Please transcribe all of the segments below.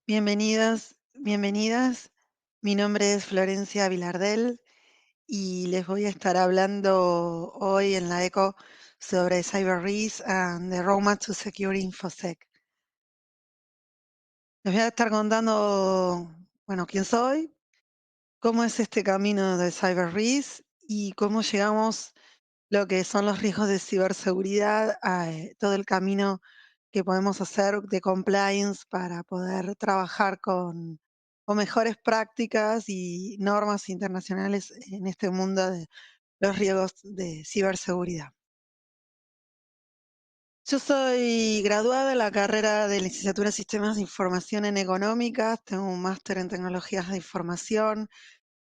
Bienvenidas, bienvenidas. Mi nombre es Florencia Vilardel y les voy a estar hablando hoy en la ECO sobre Cyber Risk and the Roadmap to Secure InfoSec. Les voy a estar contando, bueno, quién soy, cómo es este camino de Cyber Risk y cómo llegamos lo que son los riesgos de ciberseguridad, a todo el camino que podemos hacer de compliance para poder trabajar con mejores prácticas y normas internacionales en este mundo de los riesgos de ciberseguridad. Yo soy graduada en la carrera de licenciatura en Sistemas de Información en Económicas, tengo un máster en Tecnologías de Información.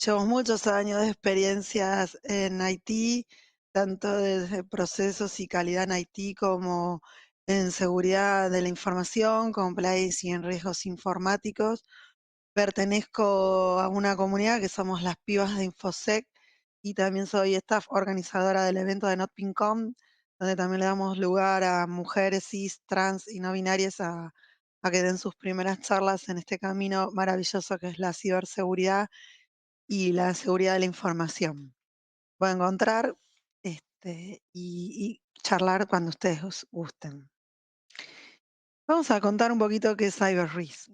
Llevo muchos años de experiencias en IT, tanto desde procesos y calidad en IT como en seguridad de la información, compliance y en riesgos informáticos. Pertenezco a una comunidad que somos las pibas de InfoSec y también soy staff organizadora del evento de NotPinCom, donde también le damos lugar a mujeres cis, trans y no binarias a que den sus primeras charlas en este camino maravilloso que es la ciberseguridad y la seguridad de la información. Voy a encontrar y charlar cuando ustedes gusten. Vamos a contar un poquito qué es Cyber Risk.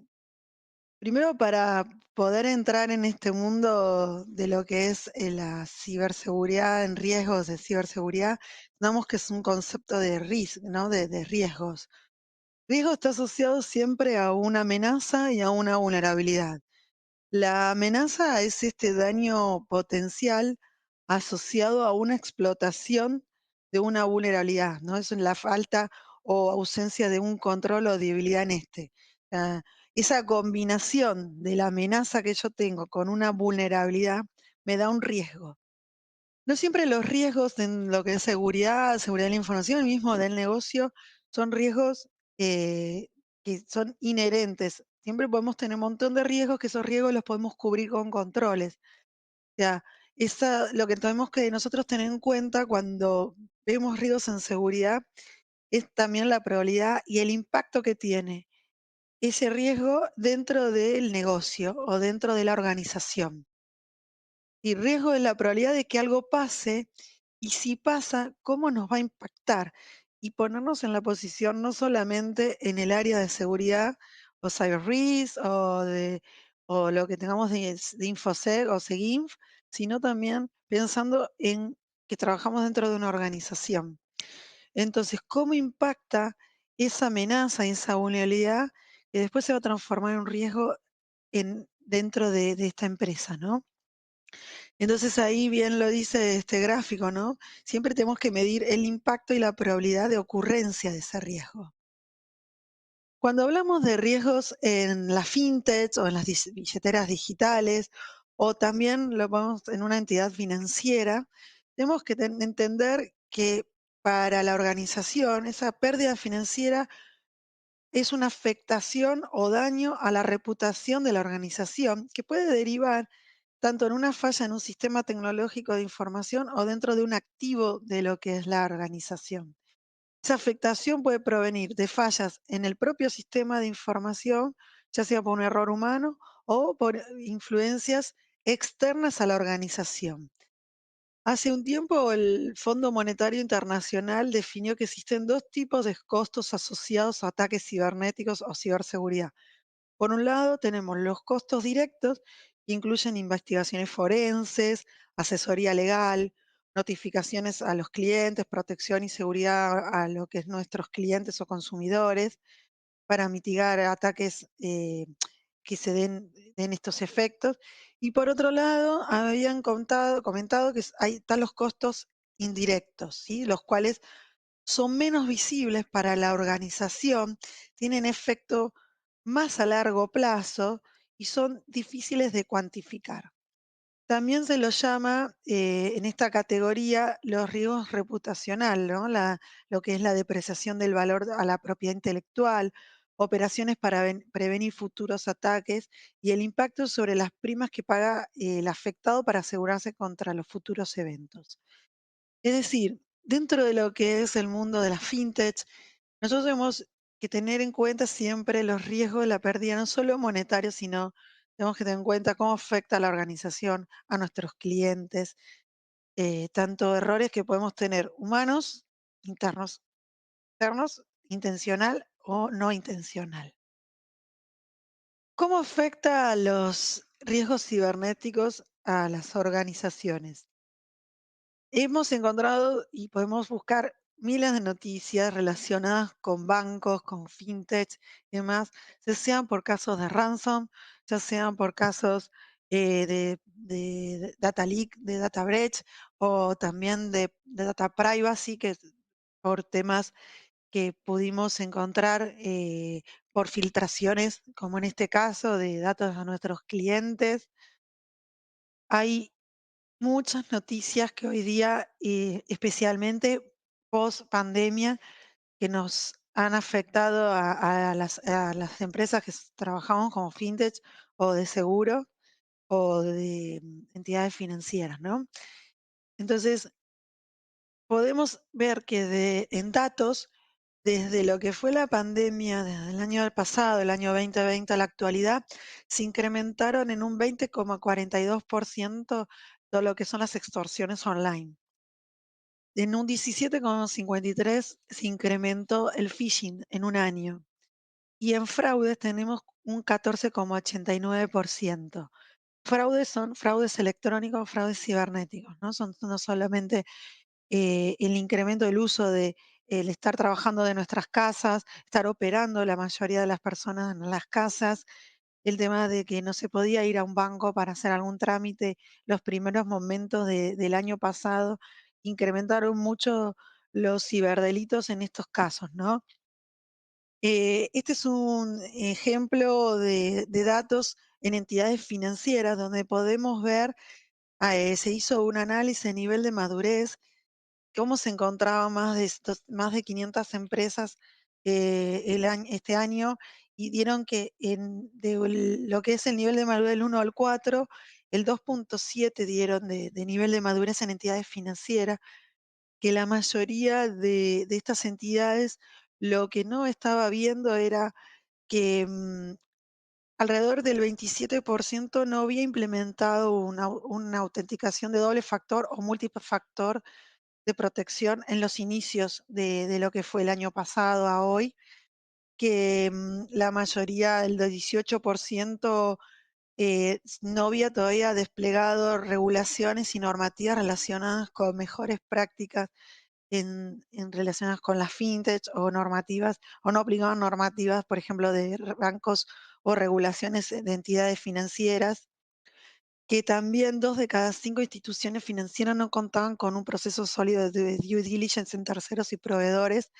Primero, para poder entrar en este mundo de lo que es la ciberseguridad, en riesgos de ciberseguridad, tenemos que es un concepto de risk, ¿no? De riesgos. Riesgo está asociado siempre a una amenaza y a una vulnerabilidad. La amenaza es este daño potencial asociado a una explotación de una vulnerabilidad, ¿no? Es la falta o ausencia de un control o debilidad en este. Ah, esa combinación de la amenaza que yo tengo con una vulnerabilidad me da un riesgo. No siempre los riesgos en lo que es seguridad, seguridad de la información, mismo del negocio, son riesgos eh, que son inherentes. Siempre podemos tener un montón de riesgos, que esos riesgos los podemos cubrir con controles. O sea, lo que tenemos que nosotros tener en cuenta cuando vemos riesgos en seguridad es también la probabilidad y el impacto que tiene ese riesgo dentro del negocio o dentro de la organización. Y riesgo es la probabilidad de que algo pase y si pasa, cómo nos va a impactar. Y ponernos en la posición no solamente en el área de seguridad o cyber risk o lo que tengamos de InfoSec o SEGINF, sino también pensando en que trabajamos dentro de una organización. Entonces, ¿cómo impacta esa amenaza, esa vulnerabilidad que después se va a transformar en un riesgo dentro de esta empresa, ¿no? Entonces ahí bien lo dice este gráfico, ¿no? Siempre tenemos que medir el impacto y la probabilidad de ocurrencia de ese riesgo. Cuando hablamos de riesgos en la fintech o en las billeteras digitales o también lo vemos en una entidad financiera, tenemos que entender que para la organización esa pérdida financiera es una afectación o daño a la reputación de la organización que puede derivar tanto en una falla en un sistema tecnológico de información o dentro de un activo de lo que es la organización. Esa afectación puede provenir de fallas en el propio sistema de información, ya sea por un error humano o por influencias externas a la organización. Hace un tiempo el Fondo Monetario Internacional definió que existen dos tipos de costos asociados a ataques cibernéticos o ciberseguridad. Por un lado, tenemos los costos directos, que incluyen investigaciones forenses, asesoría legal, notificaciones a los clientes, protección y seguridad a lo que es nuestros clientes o consumidores, para mitigar ataques que se den estos efectos. Y por otro lado, habían comentado que ahí están los costos indirectos, ¿sí? Los cuales son menos visibles para la organización, tienen efecto más a largo plazo y son difíciles de cuantificar. También se los llama en esta categoría los riesgos reputacional, ¿no? Lo que es la depreciación del valor a la propiedad intelectual, operaciones para prevenir futuros ataques y el impacto sobre las primas que paga el afectado para asegurarse contra los futuros eventos. Es decir, dentro de lo que es el mundo de la fintech, nosotros hemos que tener en cuenta siempre los riesgos de la pérdida, no solo monetarios, sino tenemos que tener en cuenta cómo afecta a la organización, a nuestros clientes, tanto errores que podemos tener humanos, internos, externos, intencional o no intencional. ¿Cómo afecta a los riesgos cibernéticos a las organizaciones? Hemos encontrado y podemos buscar miles de noticias relacionadas con bancos, con fintech y demás, ya sean por casos de ransom, ya sean por casos de data leak, de data breach o también de data privacy, que es por temas que pudimos encontrar por filtraciones, como en este caso, de datos a nuestros clientes. Hay muchas noticias que hoy día, especialmente post pandemia, que nos han afectado a las empresas que trabajamos como fintech o de seguro o de entidades financieras, ¿no? Entonces, podemos ver que en datos, desde lo que fue la pandemia, desde el año pasado, el año 2020 a la actualidad, se incrementaron en un 20,42% todo lo que son las extorsiones online. En un 17,53 se incrementó el phishing en un año. Y en fraudes tenemos un 14,89%. Fraudes son fraudes electrónicos, fraudes cibernéticos, ¿no? Son no solamente el incremento del uso de el estar trabajando de nuestras casas, estar operando la mayoría de las personas en las casas, el tema de que no se podía ir a un banco para hacer algún trámite, los primeros momentos del año pasado incrementaron mucho los ciberdelitos en estos casos, ¿no? Este es un ejemplo de datos en entidades financieras donde podemos ver, se hizo un análisis a nivel de madurez, cómo se encontraban más de 500 empresas este año y dieron que lo que es el nivel de madurez del 1 al 4, el 2,7 dieron de nivel de madurez en entidades financieras, que la mayoría de estas entidades lo que no estaba viendo era que alrededor del 27% no había implementado una autenticación de doble factor o multifactor de protección en los inicios de lo que fue el año pasado a hoy, que la mayoría, el de 18%, no había todavía desplegado regulaciones y normativas relacionadas con mejores prácticas relacionadas con las fintech o normativas, o no aplicaban normativas, por ejemplo, de bancos o regulaciones de entidades financieras, que también 2 de cada 5 instituciones financieras no contaban con un proceso sólido de due diligence en terceros y proveedores.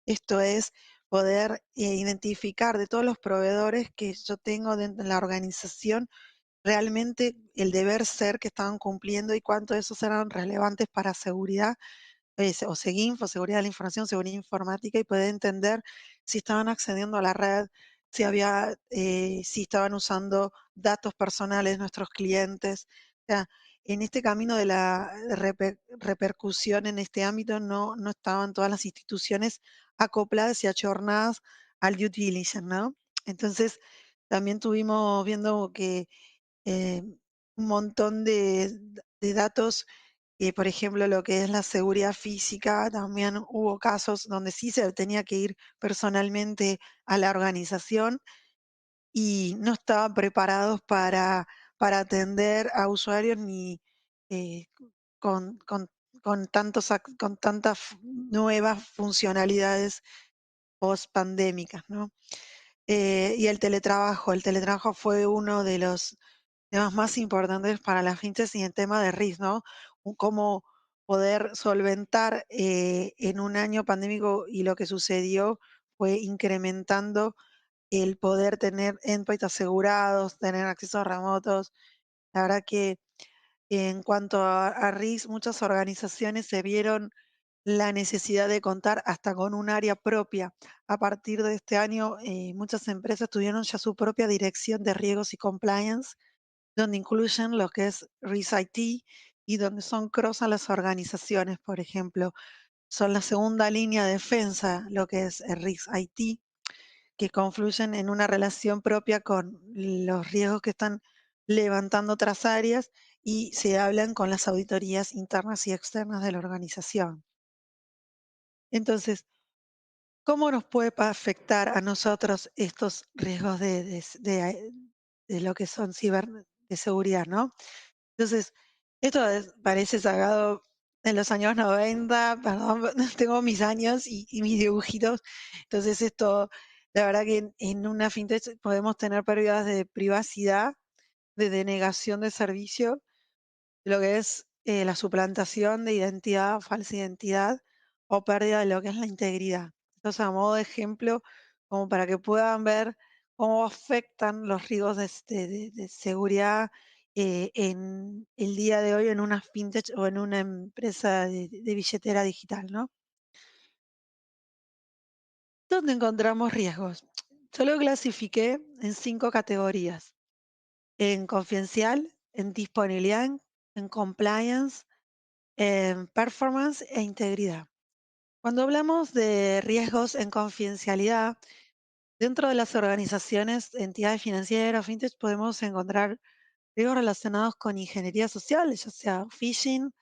Esto es poder identificar de todos los proveedores que yo tengo dentro de la organización realmente el deber ser que estaban cumpliendo y cuántos de esos eran relevantes para seguridad, o SEGINFO, seguridad de la información, seguridad informática, y poder entender si estaban accediendo a la red, si estaban usando datos personales de nuestros clientes. O sea, en este camino de la repercusión en este ámbito no estaban todas las instituciones acopladas y achornadas al due diligence, ¿no? Entonces, también tuvimos viendo que eh, un montón de datos, por ejemplo, lo que es la seguridad física, también hubo casos donde sí se tenía que ir personalmente a la organización y no estaban preparados para atender a usuarios ni eh, con, con- con tantas nuevas funcionalidades post pandémicas, ¿no? Y el teletrabajo fue uno de los temas más importantes para las fintechs y en tema de riesgo, ¿no? Cómo poder solventar en un año pandémico, y lo que sucedió fue incrementando el poder tener endpoints asegurados, tener accesos remotos. La verdad que en cuanto a riesgo, muchas organizaciones se vieron la necesidad de contar hasta con un área propia. A partir de este año, muchas empresas tuvieron ya su propia dirección de riesgos y compliance, donde incluyen lo que es Risk IT y donde son cross a las organizaciones, por ejemplo. Son la segunda línea de defensa, lo que es el Risk IT. que confluyen en una relación propia con los riesgos que están levantando otras áreas y se hablan con las auditorías internas y externas de la organización. Entonces, ¿cómo nos puede afectar a nosotros estos riesgos de lo que son de seguridad, ¿no? Entonces, esto parece sacado en los años 90, perdón, tengo mis años y mis dibujitos. Entonces, esto, la verdad que en una fintech podemos tener pérdidas de privacidad, de denegación de servicio, lo que es la suplantación de identidad, falsa identidad o pérdida de lo que es la integridad. Entonces, a modo de ejemplo, como para que puedan ver cómo afectan los riesgos de seguridad en el día de hoy en una fintech o en una empresa de billetera digital, ¿no? ¿Dónde encontramos riesgos? Yo lo clasifiqué en 5 categorías: en confidencial, en disponibilidad, en compliance, performance e integridad. Cuando hablamos de riesgos en confidencialidad, dentro de las organizaciones, entidades financieras, fintech, podemos encontrar riesgos relacionados con ingeniería social, ya sea phishing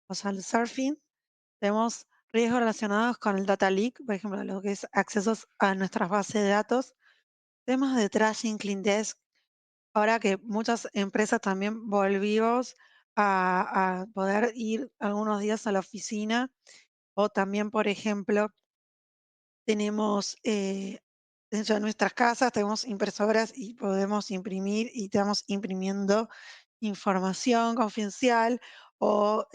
o surfing. Tenemos riesgos relacionados con el data leak, por ejemplo, lo que es accesos a nuestras bases de datos, temas de trashing, clean desk. Ahora que muchas empresas también volvimos a poder ir algunos días a la oficina o también, por ejemplo, tenemos dentro de nuestras casas, tenemos impresoras y podemos imprimir y estamos imprimiendo información confidencial o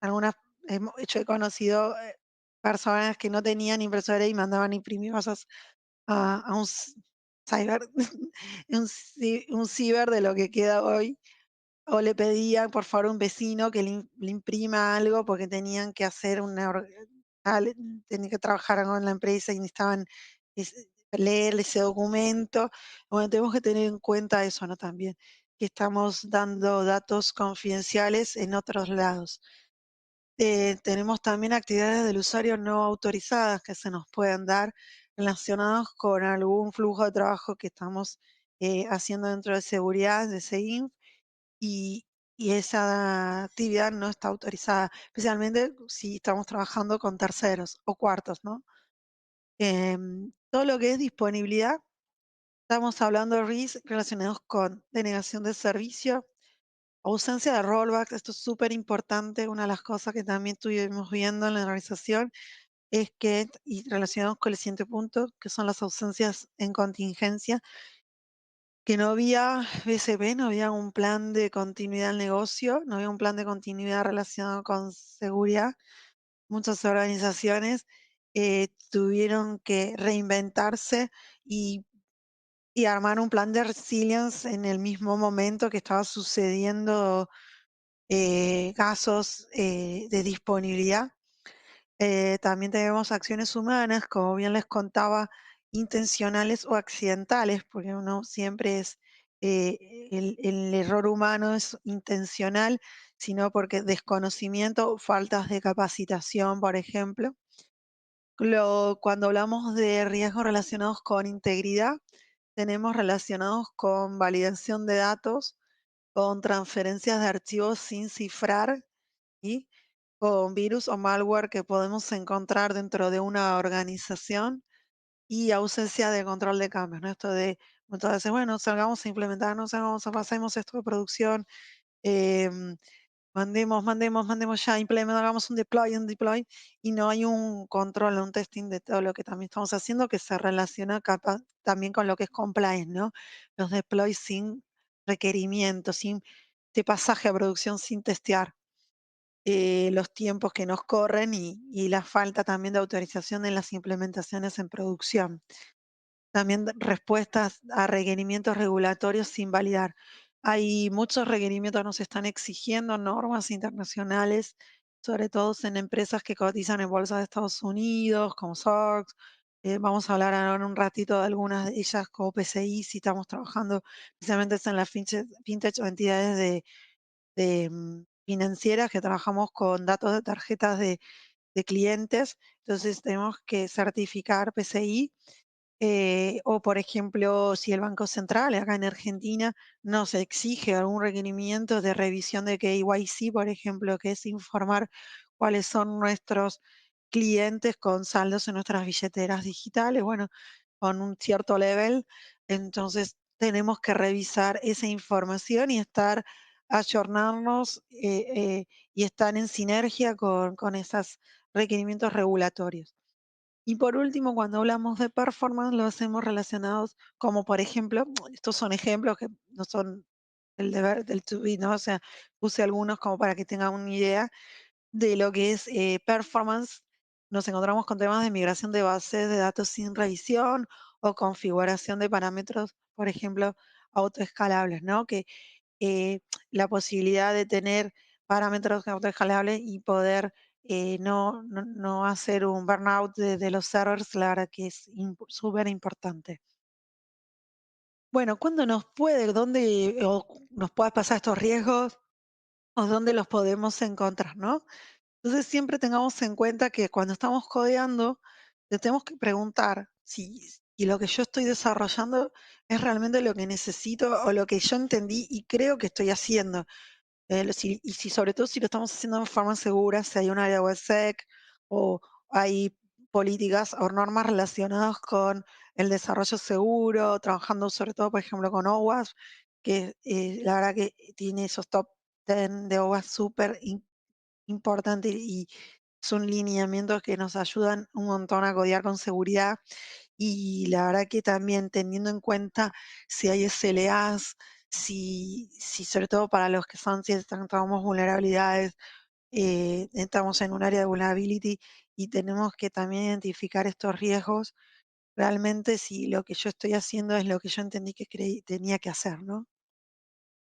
algunas, yo he conocido personas que no tenían impresora y mandaban imprimir cosas a un cyber, un ciber de lo que queda hoy, o le pedían, por favor, a un vecino que le imprima algo porque tenían que hacer tenían que trabajar algo en la empresa y necesitaban leer ese documento. Bueno, tenemos que tener en cuenta eso, ¿no? También, que estamos dando datos confidenciales en otros lados. Tenemos también actividades del usuario no autorizadas que se nos pueden dar relacionados con algún flujo de trabajo que estamos haciendo dentro de seguridad, de SEGINF, y, y esa actividad no está autorizada, especialmente si estamos trabajando con terceros o cuartos, ¿no? Todo lo que es disponibilidad, estamos hablando de risks relacionados con denegación de servicio, ausencia de rollback. Esto es súper importante. Una de las cosas que también estuvimos viendo en la organización es que, y relacionados con el siguiente punto, que son las ausencias en contingencia, que no había BCP, no había un plan de continuidad del negocio, no había un plan de continuidad relacionado con seguridad. Muchas organizaciones tuvieron que reinventarse y, y armar un plan de resilience en el mismo momento que estaba sucediendo casos de disponibilidad. También tenemos acciones humanas, como bien les contaba, intencionales o accidentales, porque uno siempre es, el error humano es intencional, sino porque desconocimiento o faltas de capacitación, por ejemplo. Cuando hablamos de riesgos relacionados con integridad, tenemos relacionados con validación de datos, con transferencias de archivos sin cifrar y con virus o malware que podemos encontrar dentro de una organización y ausencia de control de cambios, ¿no? Esto de muchas veces, bueno, salgamos a implementar, no salgamos a pasemos esto de producción, em, mandemos ya, hagamos un deploy, y no hay un control, un testing de todo lo que también estamos haciendo que se relaciona también con lo que es compliance, ¿no? Los deploys sin requerimientos, sin de pasaje a producción sin testear los tiempos que nos corren y la falta también de autorización en las implementaciones en producción. También respuestas a requerimientos regulatorios sin validar. Hay muchos requerimientos que nos están exigiendo normas internacionales, sobre todo en empresas que cotizan en bolsa de Estados Unidos, como SOX. Vamos a hablar ahora en un ratito de algunas de ellas, como PCI, si estamos trabajando especialmente en las fintech o entidades financieras que trabajamos con datos de tarjetas de clientes. Entonces tenemos que certificar PCI O, por ejemplo, si el Banco Central acá en Argentina nos exige algún requerimiento de revisión de KYC, por ejemplo, que es informar cuáles son nuestros clientes con saldos en nuestras billeteras digitales, bueno, con un cierto level, entonces tenemos que revisar esa información y estar, ayornarnos y estar en sinergia con esos requerimientos regulatorios. Y por último, cuando hablamos de performance, lo hacemos relacionados como, por ejemplo, estos son ejemplos que no son el deber del to be, ¿no? O sea, puse algunos como para que tengan una idea de lo que es performance. Nos encontramos con temas de migración de bases de datos sin revisión o configuración de parámetros, por ejemplo, autoescalables, ¿no? Que eh, la posibilidad de tener parámetros autoescalables y poder no hacer un burnout de los servers, la verdad que es súper importante. Bueno, ¿cuándo nos puede, dónde o nos puede pasar estos riesgos o dónde los podemos encontrar, ¿no? Entonces siempre tengamos en cuenta que cuando estamos codeando, le tenemos que preguntar si lo que yo estoy desarrollando es realmente lo que necesito o lo que yo entendí y creo que estoy haciendo. Y si sobre todo si lo estamos haciendo de forma segura, si hay un área websec o hay políticas o normas relacionadas con el desarrollo seguro, trabajando sobre todo, por ejemplo, con OWASP, que la verdad que tiene esos top 10 de OWASP súper importantes y son lineamientos que nos ayudan un montón a codear con seguridad y la verdad que también teniendo en cuenta si hay SLAs, si sobre todo para los que son, si encontramos vulnerabilidades, estamos en un área de vulnerability y tenemos que también identificar estos riesgos, realmente si lo que yo estoy haciendo es lo que yo entendí que tenía que hacer, ¿no?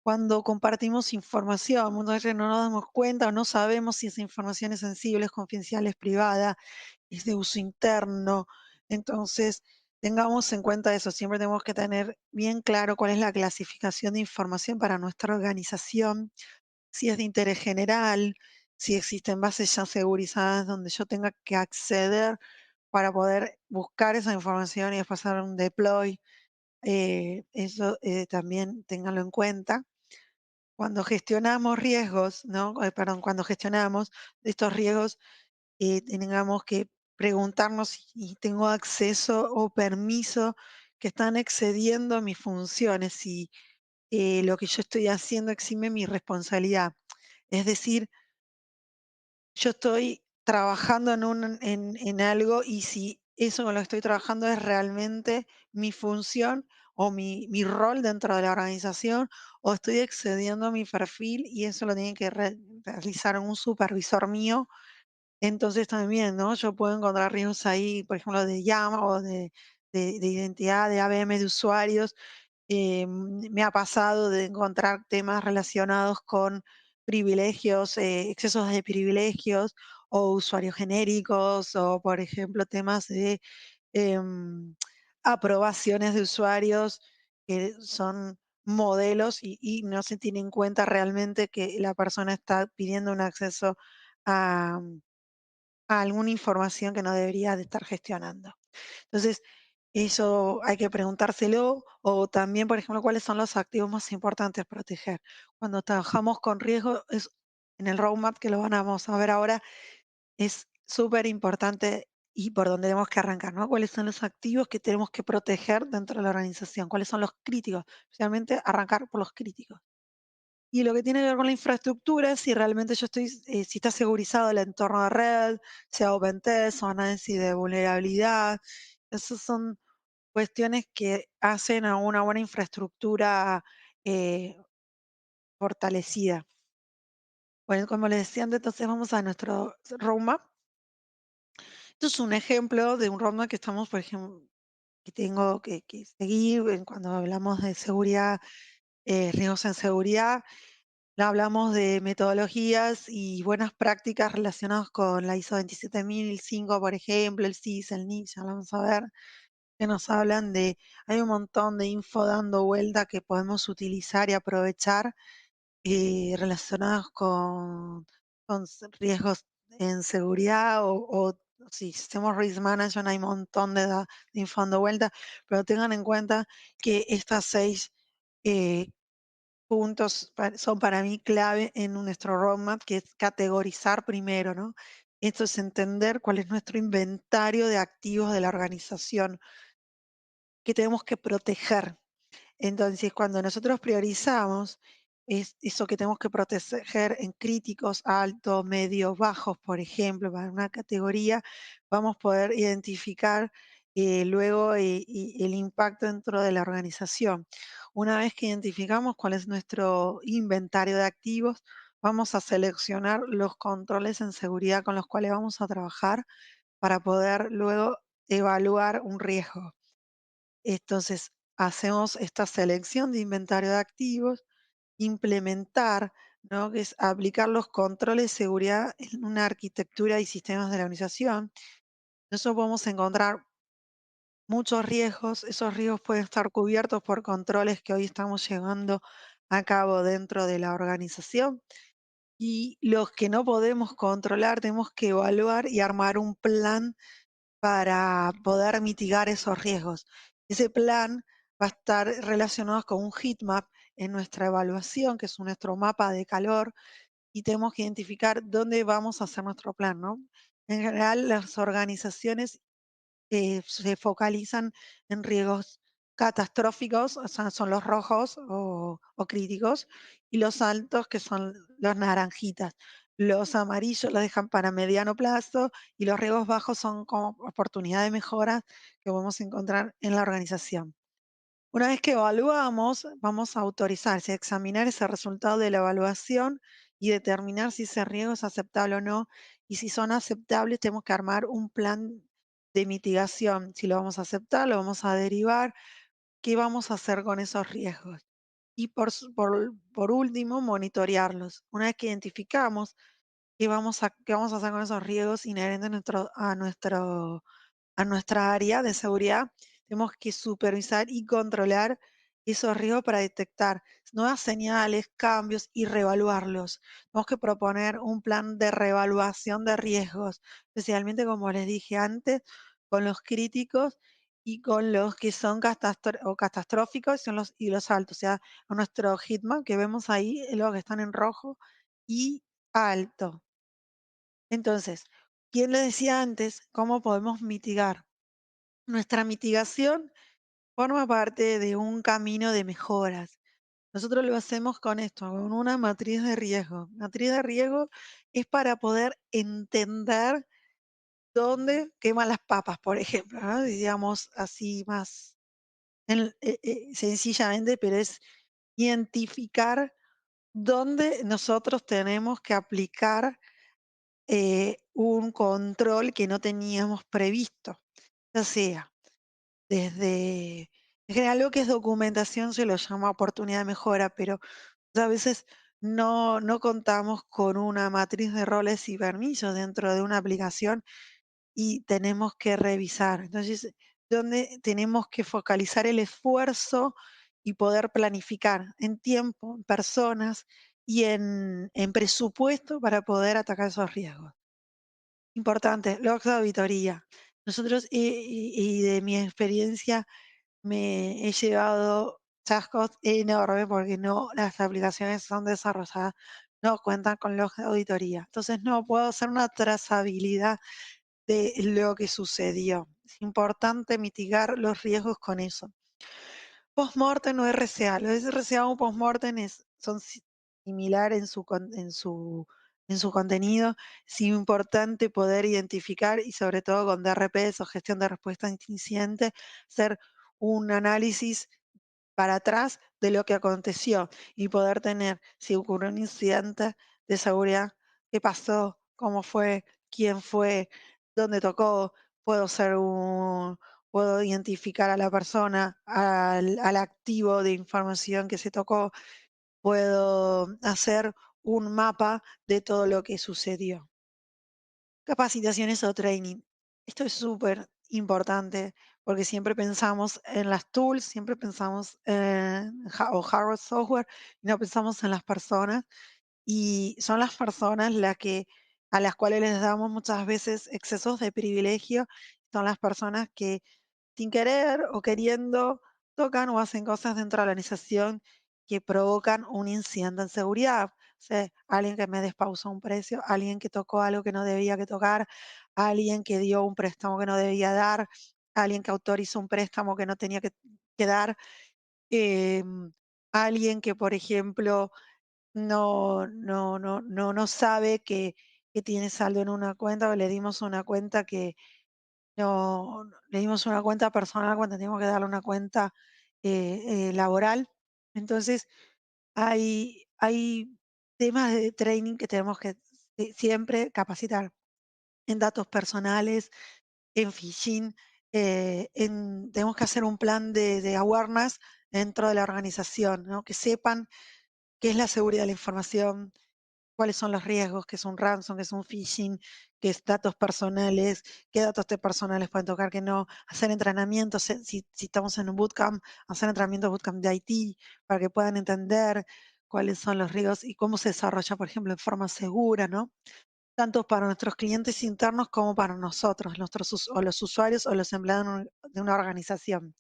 Cuando compartimos información, muchas veces no nos damos cuenta o no sabemos si esa información es sensible, es confidencial, es privada, es de uso interno. Entonces, tengamos en cuenta eso. Siempre tenemos que tener bien claro cuál es la clasificación de información para nuestra organización, si es de interés general, si existen bases ya segurizadas donde yo tenga que acceder para poder buscar esa información y después hacer un deploy. Eso también ténganlo en cuenta. Cuando gestionamos riesgos, ¿no? Perdón, cuando gestionamos estos riesgos, tengamos que preguntarnos si tengo acceso o permiso que están excediendo mis funciones, si lo que yo estoy haciendo exime mi responsabilidad. Es decir, yo estoy trabajando en algo y si eso con lo que estoy trabajando es realmente mi función o mi rol dentro de la organización o estoy excediendo mi perfil y eso lo tiene que realizar un supervisor mío. Entonces también, ¿no? Yo puedo encontrar riesgos ahí, por ejemplo, de llama o de identidad, de ABM de usuarios. Me ha pasado de encontrar temas relacionados con privilegios, excesos de privilegios o usuarios genéricos o, por ejemplo, temas de em, aprobaciones de usuarios que son modelos y no se tiene en cuenta realmente que la persona está pidiendo un acceso a a alguna información que no debería de estar gestionando. Entonces, eso hay que preguntárselo o también, por ejemplo, cuáles son los activos más importantes a proteger. Cuando trabajamos con riesgo, es en el roadmap que lo vamos a ver ahora, es súper importante y por donde tenemos que arrancar, ¿no? ¿Cuáles son los activos que tenemos que proteger dentro de la organización? ¿Cuáles son los críticos? Especialmente arrancar por los críticos. Y lo que tiene que ver con la infraestructura, si realmente yo estoy, si está segurizado el entorno de red, sea OpenTest o análisis de vulnerabilidad, esas son cuestiones que hacen a una buena infraestructura eh, fortalecida. Bueno, como les decía antes, entonces vamos a nuestro roadmap. Esto es un ejemplo de un roadmap que estamos, por ejemplo, que tengo que seguir cuando hablamos de seguridad, riesgos en seguridad. Hablamos de metodologías y buenas prácticas relacionadas con la ISO 27005, por ejemplo, el CIS, el NIST, ya lo vamos a ver, que nos hablan de, hay un montón de info dando vuelta que podemos utilizar y aprovechar relacionados con riesgos en seguridad o si hacemos risk management hay un montón de info dando vuelta, pero tengan en cuenta que estas 6 eh, puntos son para mí clave en nuestro roadmap, que es categorizar primero, ¿no? Esto es entender cuál es nuestro inventario de activos de la organización que tenemos que proteger. Entonces, cuando nosotros priorizamos, es eso que tenemos que proteger en críticos, altos, medios, bajos, por ejemplo, para una categoría, vamos a poder identificar luego el impacto dentro de la organización. Una vez que identificamos cuál es nuestro inventario de activos, vamos a seleccionar los controles en seguridad con los cuales vamos a trabajar para poder luego evaluar un riesgo. Entonces, hacemos esta selección de inventario de activos, implementar, ¿no? Que es aplicar los controles de seguridad en una arquitectura y sistemas de la organización. Nosotros podemos encontrar muchos riesgos. Esos riesgos pueden estar cubiertos por controles que hoy estamos llevando a cabo dentro de la organización. Y los que no podemos controlar, tenemos que evaluar y armar un plan para poder mitigar esos riesgos. Ese plan va a estar relacionado con un heat map en nuestra evaluación, que es nuestro mapa de calor, y tenemos que identificar dónde vamos a hacer nuestro plan, ¿no? En general, las organizaciones se focalizan en riesgos catastróficos, o sea, son los rojos o críticos, y los altos, que son los naranjitas. Los amarillos los dejan para mediano plazo y los riesgos bajos son como oportunidad de mejora que podemos encontrar en la organización. Una vez que evaluamos, vamos a autorizar, examinar ese resultado de la evaluación y determinar si ese riesgo es aceptable o no. Y si son aceptables, tenemos que armar un plan de mitigación. Si lo vamos a aceptar, lo vamos a derivar, qué vamos a hacer con esos riesgos. Y por último, monitorearlos. Una vez que identificamos qué vamos a hacer con esos riesgos inherentes a nuestra área de seguridad, tenemos que supervisar y controlar esos riesgos para detectar nuevas señales, cambios y reevaluarlos. Tenemos que proponer un plan de reevaluación de riesgos, especialmente como les dije antes, con los críticos y con los que son catastróficos y los altos. O sea, a nuestro hitmap que vemos ahí, los que están en rojo y alto. Entonces, ¿quién le decía antes cómo podemos mitigar? Nuestra mitigación forma parte de un camino de mejoras. Nosotros lo hacemos con esto, con una matriz de riesgo. Matriz de riesgo es para poder entender dónde queman las papas, por ejemplo, ¿no? Digamos así más sencillamente, pero es identificar dónde nosotros tenemos que aplicar un control que no teníamos previsto, ya sea desde, en general lo que es documentación se lo llama oportunidad de mejora, pero a veces no contamos con una matriz de roles y permisos dentro de una aplicación y tenemos que revisar. Entonces, ¿dónde tenemos que focalizar el esfuerzo y poder planificar en tiempo, en personas y en presupuesto para poder atacar esos riesgos? Importante, logs de auditoría. Nosotros, y de mi experiencia, me he llevado chascos enormes porque no, las aplicaciones son desarrolladas, no cuentan con logs de auditoría. Entonces no puedo hacer una trazabilidad de lo que sucedió. Es importante mitigar los riesgos con eso. Postmortem o RCA. Los RCA o postmortem son similares en su contenido. Es importante poder identificar y sobre todo con DRPs o gestión de respuesta a incidentes, hacer un análisis para atrás de lo que aconteció y poder tener, si ocurrió un incidente de seguridad, qué pasó, cómo fue, quién fue, dónde tocó, puedo ser un, puedo identificar a la persona, al activo de información que se tocó, puedo hacer un mapa de todo lo que sucedió. Capacitaciones o training. Esto es súper importante porque siempre pensamos en las tools, siempre pensamos en o hardware, software, y no pensamos en las personas. Y son las personas las que a las cuales les damos muchas veces excesos de privilegio, son las personas que sin querer o queriendo tocan o hacen cosas dentro de la organización que provocan un incidente en seguridad. O sea, alguien que me despausó un precio, alguien que tocó algo que no debía que tocar, alguien que dio un préstamo que no debía dar, alguien que autorizó un préstamo que no tenía que dar, em, alguien que, por ejemplo, no sabe que tiene saldo en una cuenta o le dimos una cuenta que le dimos una cuenta personal cuando teníamos que darle una cuenta laboral. Entonces, hay temas de training que tenemos que siempre capacitar en datos personales, en phishing, tenemos que hacer un plan de awareness dentro de la organización, ¿no? Que sepan qué es la seguridad de la información, cuáles son los riesgos, qué es un ransom, qué es un phishing, qué es datos personales, qué datos de personales pueden tocar, qué no, hacer entrenamientos, si estamos en un bootcamp, hacer entrenamientos bootcamp de IT para que puedan entender cuáles son los riesgos y cómo se desarrolla, por ejemplo, en forma segura, ¿no? Tanto para nuestros clientes internos como para nosotros, o los usuarios o los empleados de una organización.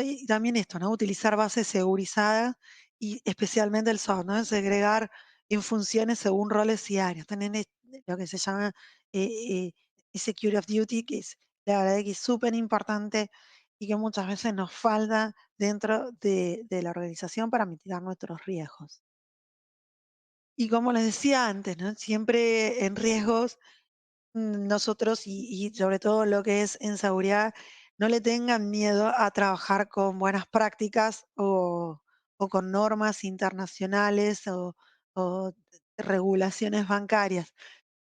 Y también esto, ¿no? Utilizar bases segurizadas y especialmente el SOC, ¿no? Segregar en funciones según roles y áreas. Tener lo que se llama eh, Security of Duty, que es la verdad que es súper importante y que muchas veces nos falta dentro de la organización para mitigar nuestros riesgos. Y como les decía antes, ¿no? Siempre en riesgos nosotros y sobre todo lo que es en seguridad, no le tengan miedo a trabajar con buenas prácticas o con normas internacionales o regulaciones bancarias.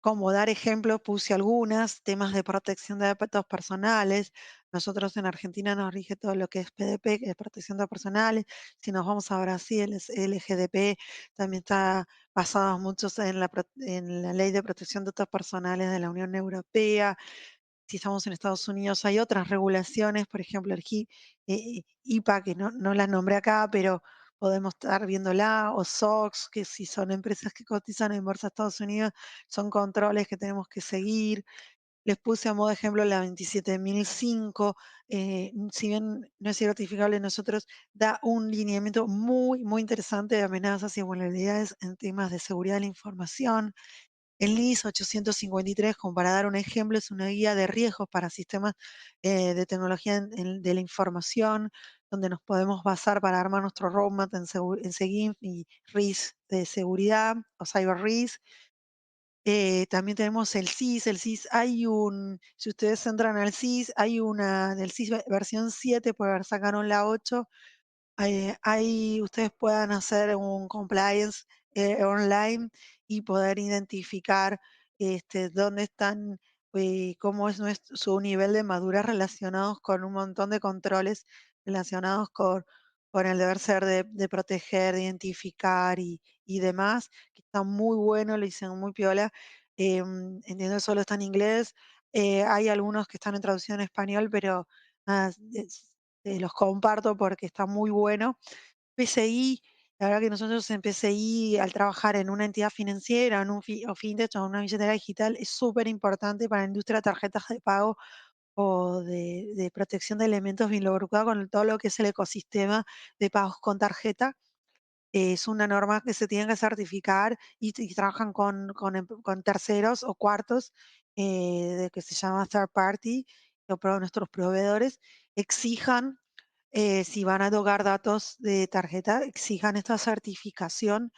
Como dar ejemplos, puse algunas, temas de protección de datos personales. Nosotros en Argentina nos rige todo lo que es PDP, que es protección de datos personales. Si nos vamos a Brasil, es LGDP, también está basado mucho en la ley de protección de datos personales de la Unión Europea. Si estamos en Estados Unidos, hay otras regulaciones, por ejemplo, IPA, que no la nombré acá, pero podemos estar viéndola, o SOX, que si son empresas que cotizan en Bolsa de Estados Unidos, son controles que tenemos que seguir. Les puse a modo de ejemplo la 27005, si bien no es certificable, nosotros da un lineamiento muy, muy interesante de amenazas y vulnerabilidades en temas de seguridad de la información. El NIS 853, como para dar un ejemplo, es una guía de riesgos para sistemas de tecnología de la información, donde nos podemos basar para armar nuestro roadmap en SEGINF y RIS de seguridad o cyber risk. También tenemos el CIS. Si ustedes entran al CIS, hay una del CIS versión 7, pues sacaron la 8. Ahí ustedes puedan hacer un compliance online y poder identificar dónde están, cómo es su nivel de madurez relacionados con un montón de controles relacionados con el deber ser de proteger, de identificar y demás, que está muy bueno, lo hicieron muy piola. Entiendo que solo está en inglés. Hay algunos que están en traducción en español, pero ah, los comparto porque está muy bueno. PCI, la verdad que nosotros en PCI, al trabajar en una entidad financiera, en un o fintech o en una billetera digital, es súper importante para la industria de tarjetas de pago o de protección de elementos involucrados con todo lo que es el ecosistema de pagos con tarjeta. Es una norma que se tiene que certificar y trabajan con terceros o cuartos que se llama third party, nuestros proveedores exijan si van a tocar datos de tarjeta, exijan esta certificación,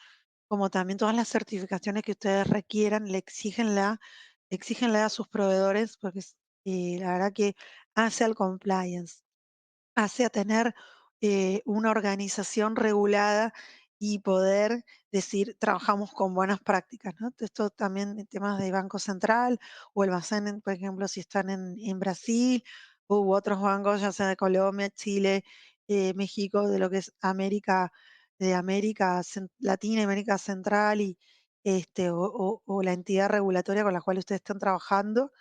como también todas las certificaciones que ustedes requieran, exígenla a sus proveedores, porque la verdad que hace al compliance, hace a tener una organización regulada y poder decir, trabajamos con buenas prácticas, ¿no? Esto también en temas de Banco Central o el Bacen, por ejemplo, si están en Brasil u otros bancos, ya sea de Colombia, Chile, México, de lo que es América, Latina, América Central y o la entidad regulatoria con la cual ustedes están trabajando,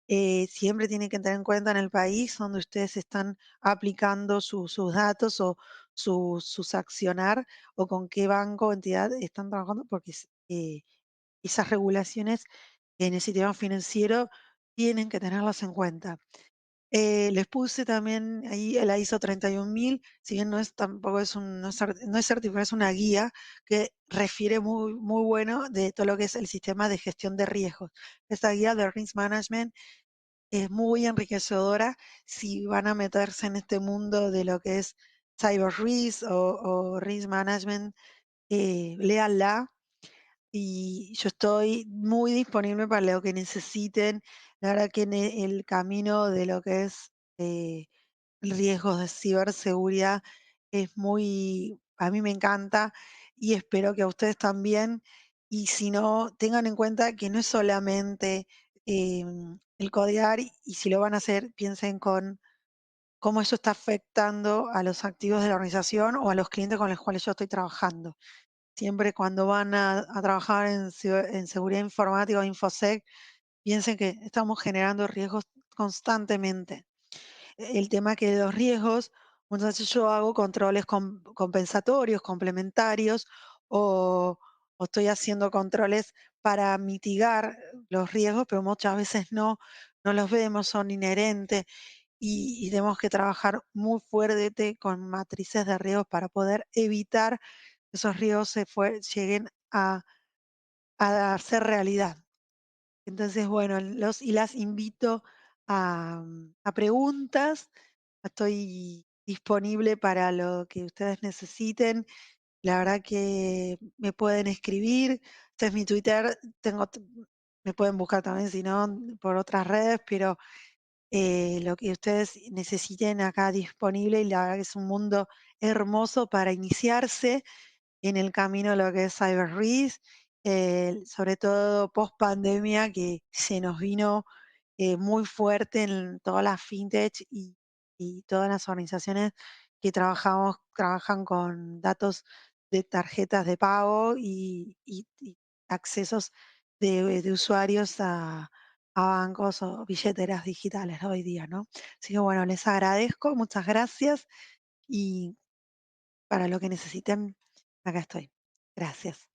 siempre tienen que tener en cuenta en el país donde ustedes están aplicando sus datos o sus accionar o con qué banco o entidad están trabajando, porque esas regulaciones en el sistema financiero tienen que tenerlas en cuenta. Les puse también ahí la ISO 31000, si bien no es tampoco es un no es certificado, es una guía que refiere muy bueno de todo lo que es el sistema de gestión de riesgos. Esta guía de Risk Management es muy enriquecedora si van a meterse en este mundo de lo que es cyber risk o risk management, léanla y yo estoy muy disponible para lo que necesiten. La verdad que en el camino de lo que es eh, riesgos de ciberseguridad es muy, a mí me encanta y espero que a ustedes también. Y si no, tengan en cuenta que no es solamente el codear y si lo van a hacer, piensen con cómo eso está afectando a los activos de la organización o a los clientes con los cuales yo estoy trabajando. Siempre cuando van a trabajar en seguridad informática o infosec, piensen que estamos generando riesgos constantemente. El tema que de los riesgos, muchas veces yo hago controles compensatorios, complementarios, o, o estoy haciendo controles para mitigar los riesgos, pero muchas veces no los vemos, son inherentes y tenemos que trabajar muy fuerte con matrices de riesgos para poder evitar que esos riesgos lleguen a ser realidad. Entonces, bueno, los y las invito a preguntas. Estoy disponible para lo que ustedes necesiten. La verdad que me pueden escribir. Este es mi Twitter. Me pueden buscar también, si no, por otras redes, pero lo que ustedes necesiten acá disponible. Y la verdad que es un mundo hermoso para iniciarse en el camino de lo que es Cyber Risk, sobre todo post pandemia que se nos vino muy fuerte en todas las fintech y todas las organizaciones que trabajan con datos de tarjetas de pago y accesos de usuarios a bancos o billeteras digitales hoy día, ¿no? Así que bueno, les agradezco, muchas gracias y para lo que necesiten, acá estoy. Gracias.